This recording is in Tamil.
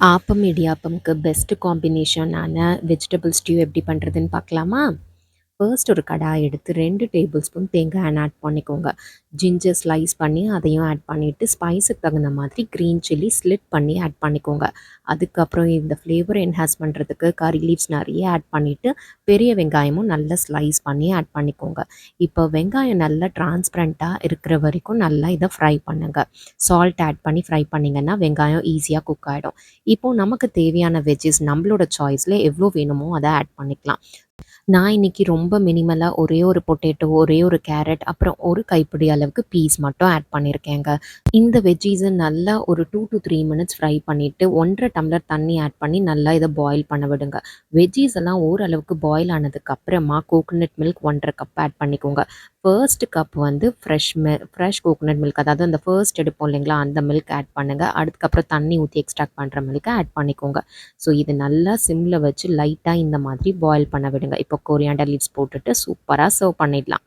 ஆப்பம், இடியாப்பம்க்கு பெஸ்ட் காம்பினேஷனான வெஜிடபிள் ஸ்ட்யூ எப்படி பண்ணுறதுன்னு பார்க்கலாமா? ஃபர்ஸ்ட் ஒரு கடாய் எடுத்து 2 டேபிள் ஸ்பூன் தேங்காய் எண்ணெய் ஆட் பண்ணிக்கோங்க. ஜிஞ்சர் ஸ்லைஸ் பண்ணி அதையும் ஆட் பண்ணிவிட்டு, ஸ்பைஸுக்கு தகுந்த மாதிரி க்ரீன் சில்லி ஸ்லிட் பண்ணி ஆட் பண்ணிக்கோங்க. அதுக்கப்புறம் இந்த ஃப்ளேவர் என்ஹான்ஸ் பண்ணுறதுக்கு கறி லீவ்ஸ் நிறைய ஆட் பண்ணிவிட்டு, பெரிய வெங்காயமும் நல்லா ஸ்லைஸ் பண்ணி ஆட் பண்ணிக்கோங்க. இப்போ வெங்காயம் நல்லா டிரான்ஸ்பரண்ட்டாக இருக்கிற வரைக்கும் நல்லா இதை ஃப்ரை பண்ணுங்கள். சால்ட் ஆட் பண்ணி ஃப்ரை பண்ணிங்கன்னா வெங்காயம் ஈஸியாக குக் ஆகிடும். இப்போது நமக்கு தேவையான வெஜ்ஜஸ் நம்மளோட சாய்ஸில் எவ்வளோ வேணுமோ அதை ஆட் பண்ணிக்கலாம். நான் இன்னைக்கு ரொம்ப மினிமலாக ஒரே ஒரு பொட்டேட்டோ, ஒரே ஒரு கேரட், அப்புறம் ஒரு கைப்பிடி அளவுக்கு பீஸ் மட்டும் ஆட் பண்ணியிருக்கேங்க. இந்த வெஜ்ஜீஸை நல்லா ஒரு 2 to 3 மினிட்ஸ் ஃப்ரை பண்ணிவிட்டு 1 1/2 டம்ளர் தண்ணி ஆட் பண்ணி நல்லா இதை பாயில் பண்ண விடுங்க. வெஜ்ஜீஸ் எல்லாம் ஓரளவுக்கு பாயில் ஆனதுக்கப்புறமா கோகோனட் மில்க் 1 1/2 கப் ஆட் பண்ணிக்கோங்க. ஃபர்ஸ்ட் கப் வந்து ஃப்ரெஷ் கோகோனட் மில்க், அதாவது அந்த ஃபர்ஸ்ட் எடுப்போம் இல்லைங்களா, அந்த மில்க் ஆட் பண்ணுங்கள். அதுக்கப்புறம் தண்ணி ஊற்றி எக்ஸ்ட்ராக்ட் பண்ணுற மில்க்கை ஆட் பண்ணிக்கோங்க. ஸோ இது நல்லா சிம்மில் வச்சு லைட்டாக இந்த மாதிரி பாயில் பண்ண விடுங்க. இப்போ கொரியாண்டர் லீவ்ஸ் போட்டுட்டு சூப்பராக சர்வ் பண்ணிடலாம்.